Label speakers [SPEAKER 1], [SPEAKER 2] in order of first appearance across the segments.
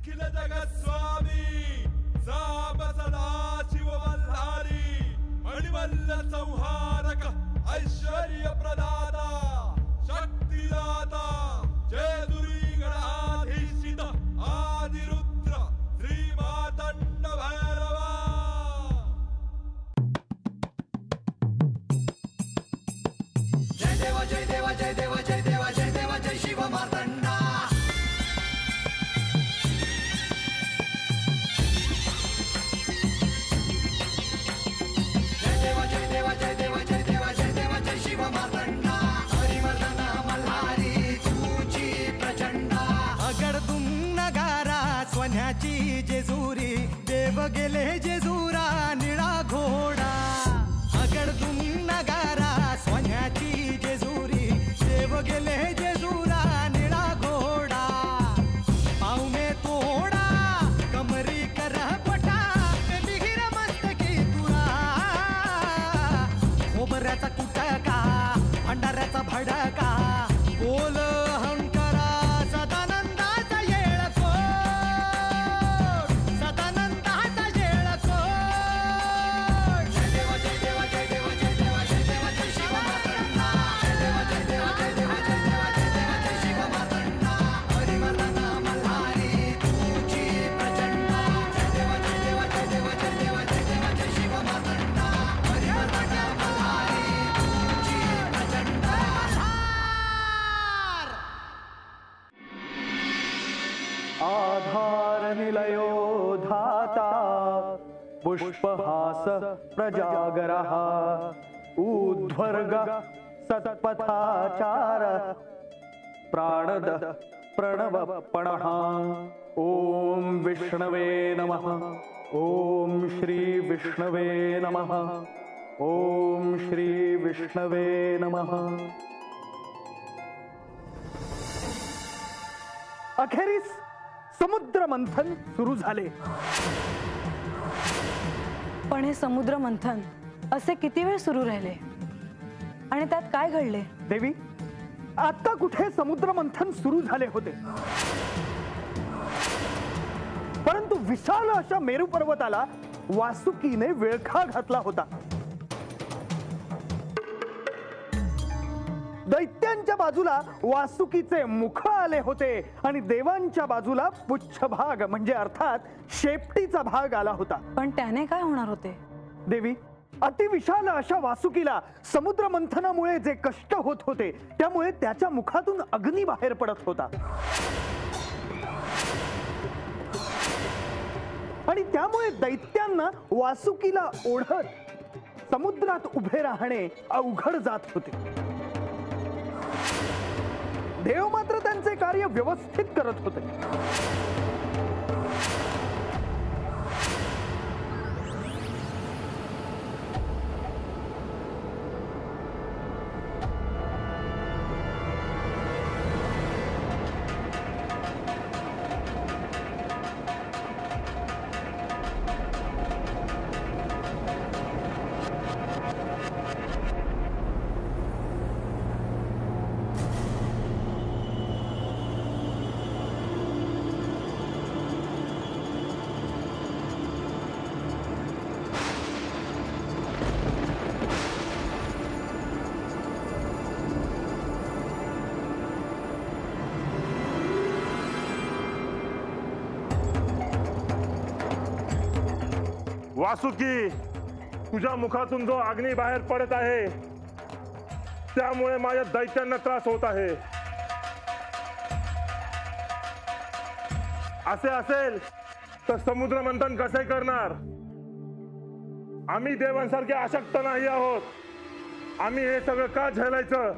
[SPEAKER 1] अखिल जगस्वामी साम सदा शिव मल्हारी मणिमल्ल संहारक ऐश्वर्य प्रदाता शक्तिदाता जय दुरी गणाधीशित आदिरुद्र श्री मातंड भैरवा।
[SPEAKER 2] जय देव जय देव जय देव जय देव जय देव जय शिव मातंडा। जय देव जय देव जय देव जय देव जय देव जय शिव मातंडा। हरिवर्धन मल्हारी तुझी प्रचंडा।
[SPEAKER 3] अगडदुम नगारा सोन्याची जेजुरी देव गेले जेजुरा निळा घोडा। अगडदुम नगारा सोन्याची जेजुरी देव गेले जेजुरा निळा घोडा। पाव में तोडा कमरी कर पटा मिहिर मस्तकी तुरा। खोबऱ्याचा कुटका भंडाऱ्याचा भडका बोल हंकारा सदानंदाचा येळकोट सदानंदाचा येळकोट।
[SPEAKER 2] जय देव जय देव जय देव जय देव जय देव जय शिव मातंडा। जय देव जय देव जय देव जय देव जय देव जय शिव मातंडा। हरिवर्धन मल्हारी तुझी प्रचंडा। जय देव जय देव जय देव जय देव जय देव जय शिव मातंडा। हरिवर्धन मल्हारी तुझी प्रचंडा।
[SPEAKER 4] आधार निलयो धाता पुष्पहास प्रजागरः ऊर्ध्वर्ग सत्पथाचार प्राणद प्रणवपणः। ओम विष्णवे नमः। ओम श्री विष्णवे नमः। ओम श्री विष्णवे नमः। अखेरीस समुद्र मंथन सुरू झाले।
[SPEAKER 5] पण हे समुद्र मंथन असे किती वेळ सुरू राहिले आणि त्यात काय घडले?
[SPEAKER 4] देवी, आता कुठे समुद्र मंथन सुरू झाले होते, परंतु विशाल अशा मेरू पर्वताला वासुकीने विळखा घातला होता। दैत्यांच्या बाजूला वासुकीचे मुख आले होते आणि देवांच्या बाजूला पुच्छभाग म्हणजे अर्थात शेपटीचा भाग आला होता।
[SPEAKER 5] पण त्याने काय होणार होते?
[SPEAKER 4] देवी, अतिविशाल अशा वासुकीला समुद्र मंथनामुळे जे कष्ट होत होते त्यामुळे त्याच्या मुखातून अग्नी बाहेर पडत होता आणि त्यामुळे दैत्यांना वासुकीला ओढत समुद्रात उभे राहणे अवघड जात होते। देव मात्र त्यांचे कार्य व्यवस्थित करत होते।
[SPEAKER 6] वासुकी, तुझ्या मुखातून जो अग्नी बाहेर पडत आहे त्यामुळे माझ्या दैत्यांना त्रास होत आहे। असे असेल तर समुद्र मंथन कसे करणार? आम्ही देवांसारखे अशक्त नाही आहोत। आम्ही हे सगळं का झेलायचं?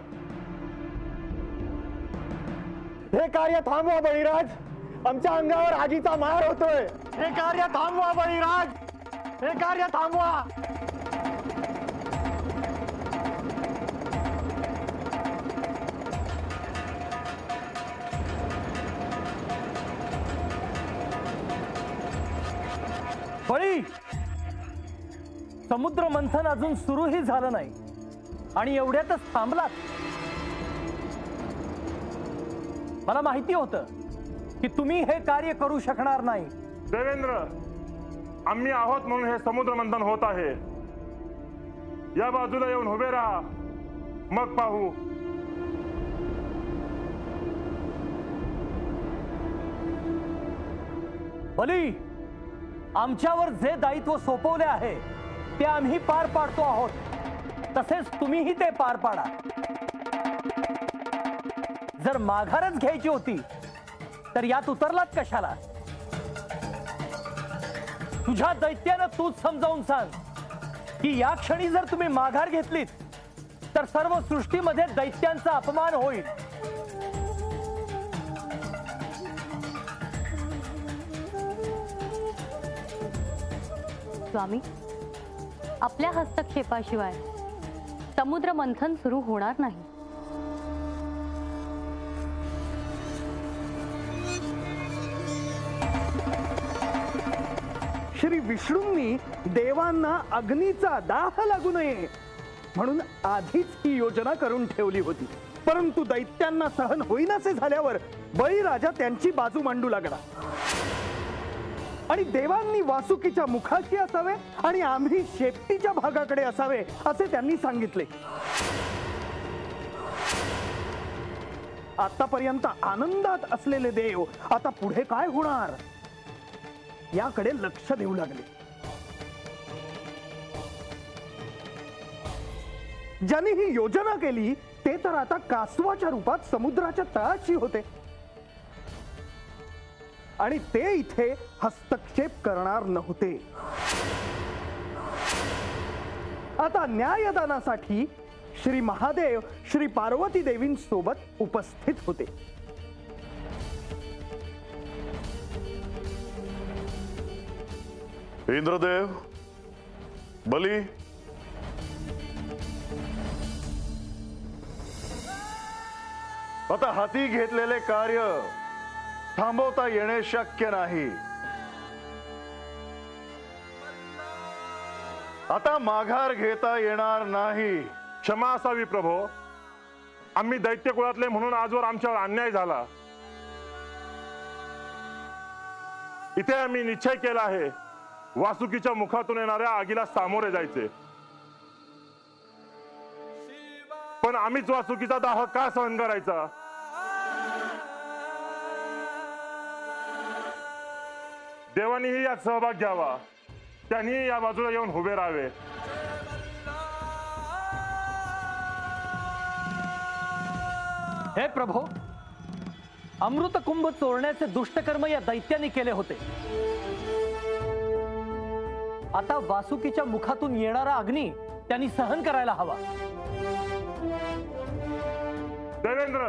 [SPEAKER 4] हे कार्य थांबवा बळीराज, आमच्या अंगावर आगीचा मार होतोय। हे कार्य थांबवा बळीराज, हे कार्य थांबवा। बळी, समुद्र मंथन अजून सुरूही झालं नाही आणि एवढ्यातच थांबलात। मला माहिती होतं
[SPEAKER 3] की तुम्ही हे कार्य करू शकणार नाही.
[SPEAKER 6] देवेंद्र, आम्ही आहोत म्हणून हे समुद्र मंथन होत आहे. या बाजूला येऊन उभे राहा, मग पाहू.
[SPEAKER 3] बली, आमच्यावर जे दायित्व सोपवले आहे ते आम्ही पार पाडतो आहोत, तसेच तुम्हीही ते पार पाडा. जर माघारच घ्यायची होती तर यात उतरलात कशाला? तुझ्या दैत्यानं तूच समजावून सांग की या क्षणी जर तुम्ही माघार घेतलीत तर सर्व सृष्टीमध्ये दैत्यांचा अपमान होईल.
[SPEAKER 7] स्वामी, आपल्या हस्तक्षेपाशिवाय समुद्र मंथन सुरू होणार नाही.
[SPEAKER 4] श्री विष्णूंनी देवांना अग्नीचा दाह लागू नये म्हणून आधीच ही योजना करून ठेवली होती. परंतु दैत्यांना सहन होईनासे झाल्यावर बळीराजा त्यांची बाजू मांडू लागला आणि देवांनी वासुकीच्या मुखाशी असावे आणि आम्ही शेपटीच्या भागाकडे असावे असे त्यांनी सांगितले. आतापर्यंत आनंदात असलेले देव आता पुढे काय होणार याकडे लक्ष देऊ लागले. ज्यांनी ही योजना केली ते तर आता कासवाच्या रूपात समुद्राच्या तळाशी होते आणि ते इथे हस्तक्षेप करणार नव्हते. आता न्यायदानासाठी श्री महादेव श्री पार्वती देवींसोबत उपस्थित होते.
[SPEAKER 8] इंद्रदेव, बली, आता हाती घेतलेले कार्य थांबवता येणे शक्य नाही. आता माघार घेता येणार नाही.
[SPEAKER 6] क्षमा असावी प्रभो. आम्ही दैत्य कुळातले म्हणून आजवर आमच्यावर अन्याय झाला. इथे आम्ही निश्चय केला आहे वासुकीच्या मुखातून येणाऱ्या आगीला सामोरे जायचे. पण आम्हीच वासुकीचा दाह का सहन करायचा? देवानीही यात सहभाग घ्यावा. त्यांनी या बाजूला येऊन उभे राहावे.
[SPEAKER 3] हे प्रभो, अमृत कुंभ चोरण्याचे दुष्टकर्म या दैत्यांनी केले होते. आता वासुकीच्या मुखातून येणारा अग्नी त्यांनी सहन करायला हवा.
[SPEAKER 6] देवेंद्र,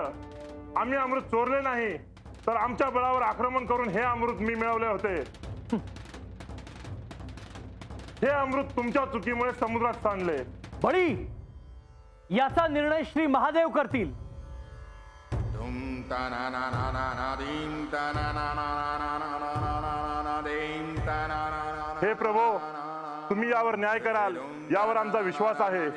[SPEAKER 6] आम्ही अमृत चोरले नाही तर आमच्या बळावर आक्रमण करून हे अमृत मी मिळवले होते. हे अमृत तुमच्या चुकीमुळे समुद्रात सांडले.
[SPEAKER 3] बळी, याचा निर्णय श्री महादेव करतील.
[SPEAKER 6] हे प्रभो, तुम्ही यावर न्याय कराल यावर आमचा विश्वास आहे.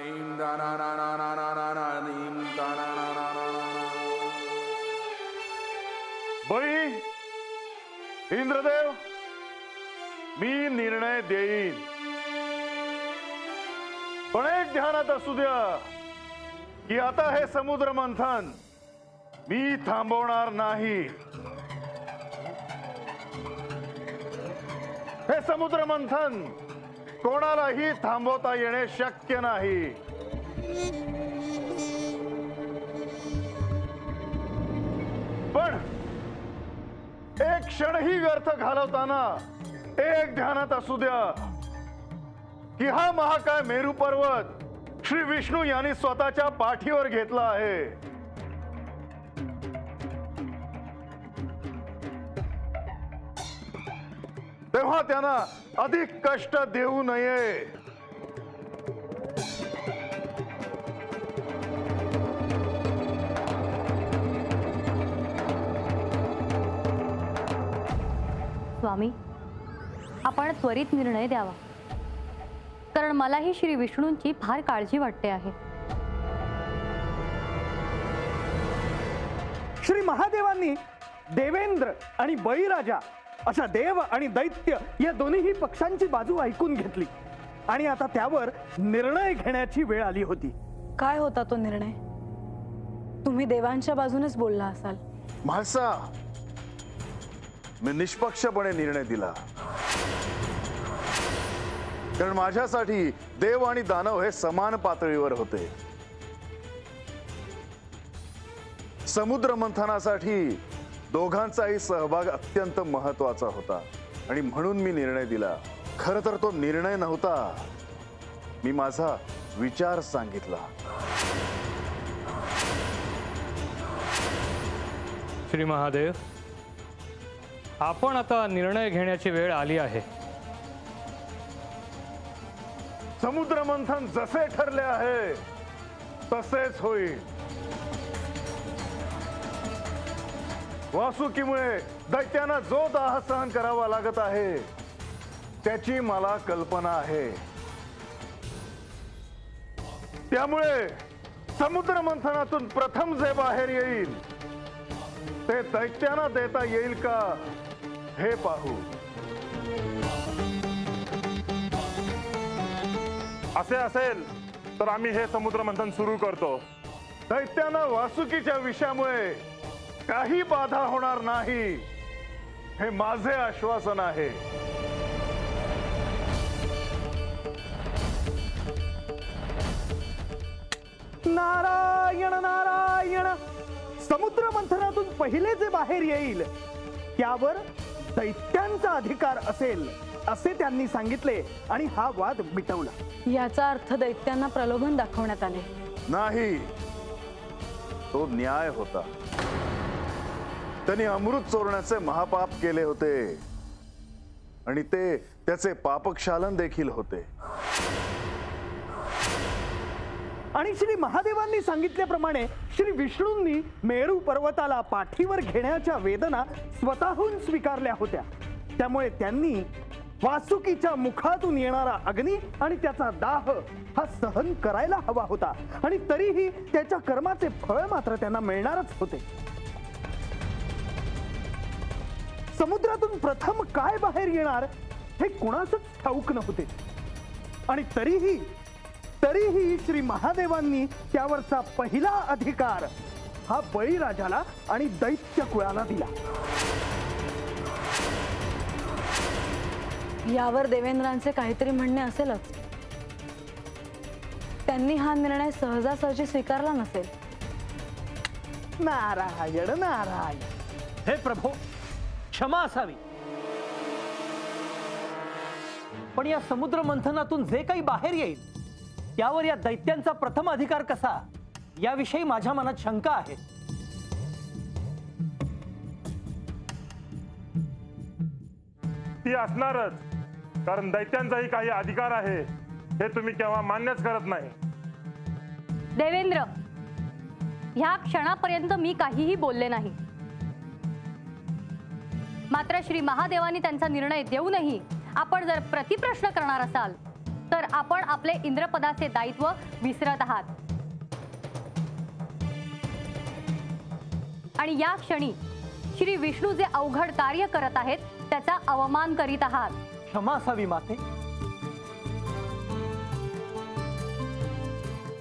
[SPEAKER 8] बळी, इंद्रदेव, मी निर्णय देईन. पण एक ध्यानात असू द्या की आता हे समुद्र मंथन मी थांबवणार नाही. हे समुद्र मंथन कोणालाही थांबवता येणे शक्य नाही. पण एक क्षणही व्यर्थ घालवताना एक ध्यानात असू द्या की हा महाकाय मेरू पर्वत श्री विष्णू यांनी स्वतःच्या पाठीवर घेतला आहे. तेव्हा त्यांना अधिक कष्ट देऊ नये.
[SPEAKER 7] स्वामी, आपण त्वरित निर्णय द्यावा, कारण मलाही श्री विष्णूंची फार काळजी वाटते आहे.
[SPEAKER 4] श्री महादेवांनी देवेंद्र आणि बळीराजा अशा देव आणि दैत्य या दोन्हीही पक्षांची बाजू ऐकून घेतली आणि आता त्यावर निर्णय घेण्याची वेळ आली होती.
[SPEAKER 5] काय होता तो निर्णय? तुम्ही देवांच्या बाजूनेच बोलला असाल.
[SPEAKER 8] म्हालसा, मी निष्पक्षपणे निर्णय दिला, कारण माझ्यासाठी देव आणि दानव हे समान पातळीवर होते. समुद्र मंथनासाठी दोघांचाही सहभाग अत्यंत महत्वाचा होता आणि म्हणून मी निर्णय दिला. खरं तर तो निर्णय नव्हता, मी माझा विचार सांगितला.
[SPEAKER 3] श्री महादेव, आपण आता निर्णय घेण्याची वेळ आली आहे.
[SPEAKER 8] समुद्र मंथन जसे ठरले आहे तसेच होईल. वासुकीमुळे दैत्यांना जो दाह सहन करावा लागत आहे त्याची मला कल्पना आहे. त्यामुळे समुद्र मंथनातून प्रथम जे बाहेर येईल ते दैत्यांना देता येईल का हे पाहू.
[SPEAKER 6] असे असेल तर आम्ही हे समुद्र मंथन सुरू करतो.
[SPEAKER 8] दैत्यांना वासुकीच्या विषयामुळे काही बाधा होणार नाही हे माझे आश्वासन आहे.
[SPEAKER 4] नारायण नारायण. समुद्र मंथनातून पहिले जे बाहेर येईल त्यावर दैत्यांचा अधिकार असेल असे त्यांनी सांगितले आणि हा वाद मिटवला.
[SPEAKER 5] याचा अर्थ दैत्यांना प्रलोभन दाखवण्यात आले.
[SPEAKER 8] नाही, तो न्याय होता. त्यांनी अमृत चोरण्याचे महापाप केले होते आणि ते त्याचे पापक्षालन देखील होते.
[SPEAKER 4] आणि श्री महादेवांनी सांगितल्याप्रमाणे श्री विष्णूंनी मेरू पर्वताला पाठीवर घेण्याच्या वेदना स्वतःहून स्वीकारल्या होत्या. त्यामुळे त्यांनी वासुकीच्या मुखातून येणारा अग्नी आणि त्याचा दाह हा सहन करायला हवा होता आणि तरीही त्याच्या कर्माचे फळ मात्र त्यांना मिळणारच होते. समुद्रातून प्रथम काय बाहेर येणार हे कुणाचंच ठाऊक नव्हते आणि तरीही श्री महादेवांनी त्यावरचा पहिला अधिकार हा बळीराजाला आणि दैत्य कुळाला दिला.
[SPEAKER 5] यावर देवेंद्रांचे काहीतरी म्हणणे असेलच. त्यांनी हा निर्णय सहजासहजी स्वीकारला नसेल.
[SPEAKER 4] नारायण नारायण.
[SPEAKER 3] हे प्रभो, क्षमा असावी, पण या समुद्र मंथनातून जे काही बाहेर येईल त्यावर या दैत्यांचा प्रथम अधिकार कसा याविषयी माझ्या मनात शंका आहे.
[SPEAKER 6] ती असणारच, कारण दैत्यांचाही काही अधिकार आहे हे तुम्ही केव्हा मान्यच करत नाही.
[SPEAKER 7] देवेंद्र, ह्या क्षणापर्यंत मी काहीही बोलले नाही. मात्र श्री महादेवांनी त्यांचा निर्णय देऊनही आपण जर प्रतिप्रश्न करणार असाल तर आपण आपले इंद्रपदाचे दायित्व विसरत आहात आणि या क्षणी श्री विष्णू जे अवघड कार्य करत आहेत त्याचा अवमान करीत आहात.
[SPEAKER 3] क्षमा असावी माते.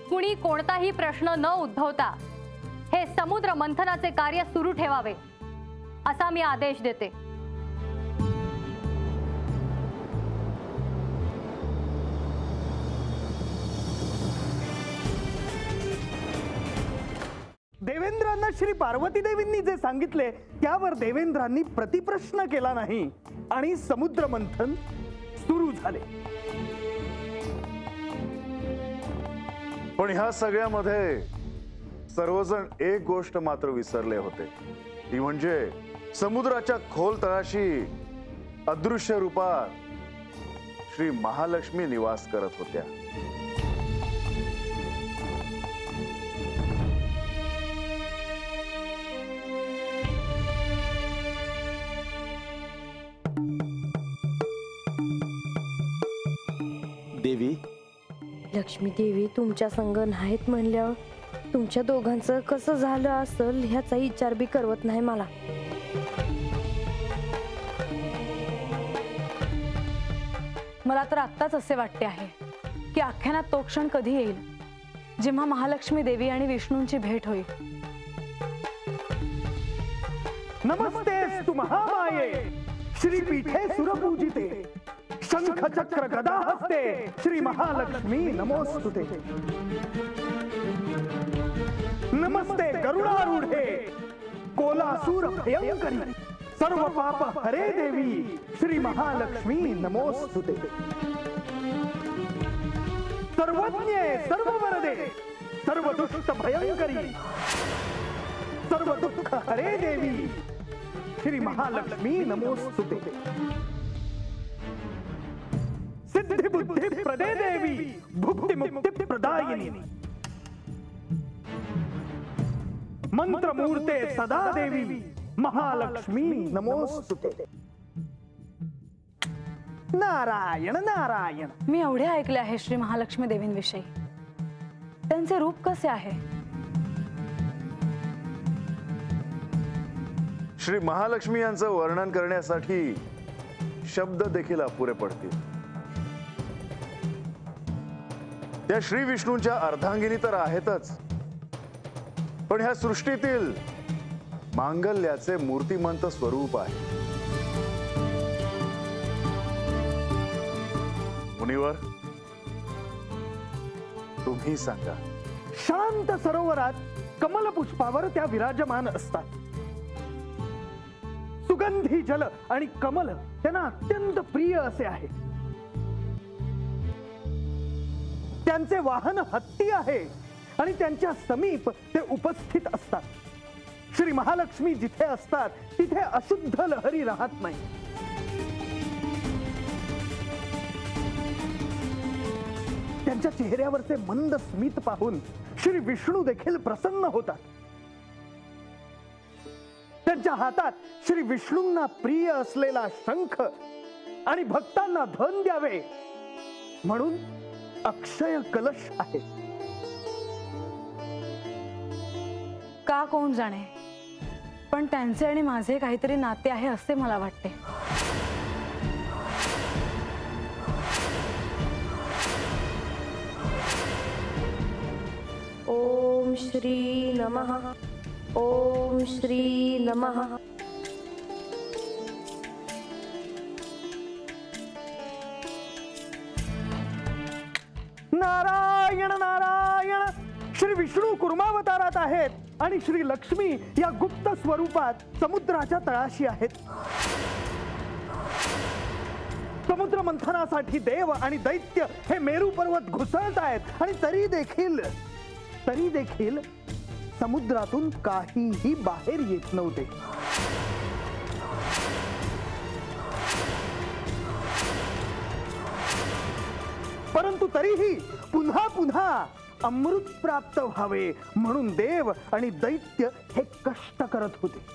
[SPEAKER 7] कुणी कोणताही प्रश्न न उद्भवता हे समुद्र मंथनाचे कार्य सुरू ठेवावे असा मी आदेश देते.
[SPEAKER 4] देवेंद्रांना श्री पार्वती देवींनी जे सांगितले त्यावर देवेंद्रांनी प्रतिप्रश्न केला नाही आणि समुद्र मंथन सुरू झाले.
[SPEAKER 8] पण ह्या सगळ्यामध्ये सर्वजण एक गोष्ट मात्र विसरले होते, ती म्हणजे समुद्राच्या खोल तळाशी अदृश्य रूपात श्री महालक्ष्मी निवास करत होत्या.
[SPEAKER 9] देवी,
[SPEAKER 10] लक्ष्मी देवी तुमच्या संग नाहीत म्हणल्यावर तुमच्या दोघांचं कसं झालं असेल ह्याचा विचार बी करवत नाही मला.
[SPEAKER 5] मला तर आत्ताच असे वाटते आहे की आख्यानात तो क्षण कधी येईल जेव्हा महालक्ष्मी देवी आणि विष्णूंची भेट होईल.
[SPEAKER 4] नमस्तेस्तु महामाये श्रीपीठे सुरपूजिते शंख चक्र गदा हस्ते श्री महालक्ष्मी नमोस्तुते. नमस्ते गरुडारूढे कोलासूर भयंकरी सर्व पाप हरे देवी श्री महालक्ष्मी नमोस्तुते. सर्वज्ञे सर्व वरदे सर्व दुष्ट भयंकरी सर्व दुःख हरे देवी श्री महालक्ष्मी नमोस्तुते. सिद्धि बुद्धि प्रदे देवी भुक्ति मुक्ति प्रदायिनी मंत्र मूर्ते सदा देवी महालक्ष्मी नमोस्तुते. नारायण नारायण.
[SPEAKER 5] मी एवढे ऐकले आहे श्री महालक्ष्मी देवींविषयी. त्यांचे रूप कसे आहे?
[SPEAKER 8] श्री महालक्ष्मी यांचं वर्णन करण्यासाठी शब्द देखील अपुरे पडतील. त्या श्री विष्णूंच्या अर्धांगिनी तर आहेतच, पण ह्या सृष्टीतील मांगल्याचे मूर्तिमंत स्वरूप आहे. मुनिवर, तुम्ही सांगा.
[SPEAKER 4] शांत सरोवरात कमल पुष्पावर त्या विराजमान असतात. सुगंधी जल आणि कमल त्यांना अत्यंत प्रिय असे आहे. त्यांचे वाहन हत्ती आहे आणि त्यांच्या समीप ते उपस्थित असतात. श्री महालक्ष्मी जिथे असतात तिथे अशुद्ध लहरी राहत नाही. त्यांच्या चेहऱ्यावरचे मंद स्मित पाहून श्री विष्णू देखील प्रसन्न होतात. त्यांच्या हातात श्री विष्णूंना प्रिय असलेला शंख आणि भक्तांना धन द्यावे म्हणून अक्षय कलश आहे.
[SPEAKER 5] का कोण जाणे, पण त्यांचे आणि माझे काहीतरी नाते आहे असे मला वाटते.
[SPEAKER 10] ओम श्री नमः. ओम श्री नमः.
[SPEAKER 4] नारायण नारायण. श्री विष्णू कुर्मावतारात आहेत आणि श्री लक्ष्मी या गुप्त स्वरूपात समुद्राच्या तळाशी आहेत. समुद्र मंथनासाठी देव आणि दैत्य हे मेरू पर्वत घुसळत आहेत आणि तरी देखील समुद्रातून काहीही बाहेर येत नव्हते. परंतु तरीही पुन्हा पुन्हा अमृत प्राप्त व्हावे म्हणून देव आणि दैत्य हे कष्ट करत होते.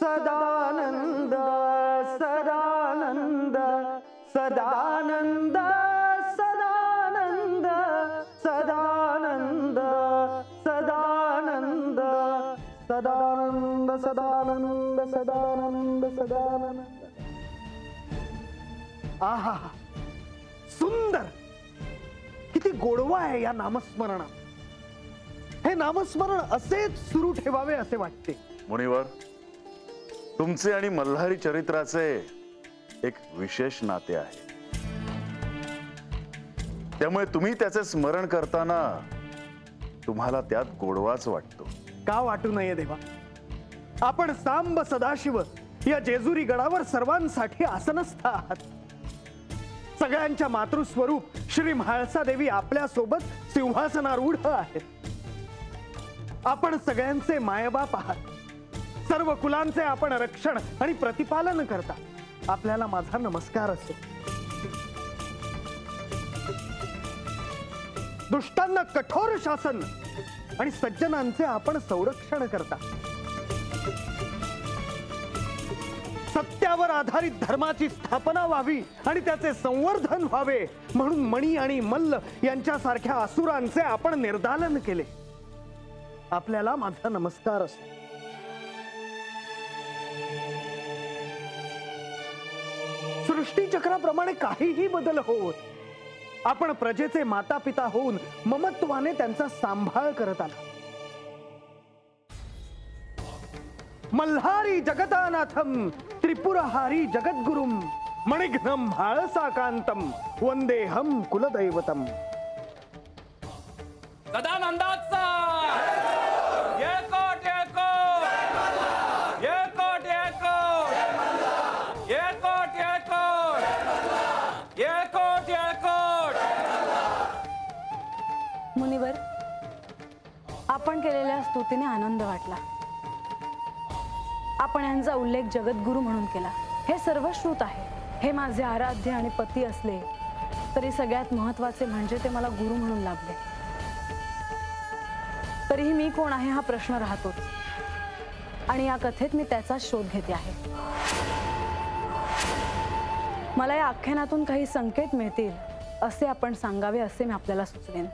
[SPEAKER 4] सदानंद सदानंद सदानंद सदानंद सदानंद सदानंद सदानंद सदानंद सदानंद सदानंद. आहा, सुंदर. किती गोडवा आहे या नामस्मरणात. हे नामस्मरण असेच सुरू ठेवावे असे वाटते.
[SPEAKER 8] मुनिवर, तुमचे आणि मल्हारी चरित्राचे एक विशेष नाते आहे. त्यामुळे तुम्ही त्याचे स्मरण करताना तुम्हाला त्यात गोडवाच वाटतो.
[SPEAKER 4] का वाटू नये देवा. आपण सांब सदाशिव या जेजुरी गडावर सर्वांसाठी आसनस्थ आहात. सगळ्यांच्या मातृस्वरूप श्री म्हाळसा देवी आपल्या सोबत सिंहासनारूढ आहेत. आपण सगळ्यांचे मायबाप आहात. सर्व कुलांचे आपण रक्षण आणि प्रतिपालन करता आपल्याला माझा नमस्कार असो. दुष्टांना कठोर शासन आणि सज्जनांचे आपण संरक्षण करता. सत्यावर आधारित धर्माची स्थापना व्हावी आणि त्याचे संवर्धन व्हावे म्हणून मणी आणि मल्ल यांच्यासारख्या असुरांचे आपण निर्दालन केले. आपल्याला माझा नमस्कार असो. सृष्टी चक्राप्रमाणे काहीही बदल होत आपण प्रजेचे माता पिता होऊन ममत्वाने त्यांचा सांभाळ करत आला. मल्हारी जगतानाथम त्रिपुरहारी जगद्गुरुम मणिघ्नम भाळसाकांतम वंदेहम कुलदैवतम.
[SPEAKER 3] सदानंदाचा एकट एकट एकट एकट एकट एकट एकट.
[SPEAKER 5] मुनिवर, आपण केलेल्या स्तुतीने आनंद वाटला. आपण यांचा उल्लेख जगद्गुरु म्हणून केला. हे सर्वश्रुत आहे. हे माझे आराध्य आणि पती असले तरी सगळ्यात महत्वाचे म्हणजे ते मला गुरु म्हणून लाभले. तरीही मी कोण आहे हा प्रश्न राहतोच आणि या कथेत मी त्याचाच शोध घेते आहे. मला या आख्यानातून काही संकेत मिळतील असे आपण सांगावे असे मी आपल्याला सुचवेन.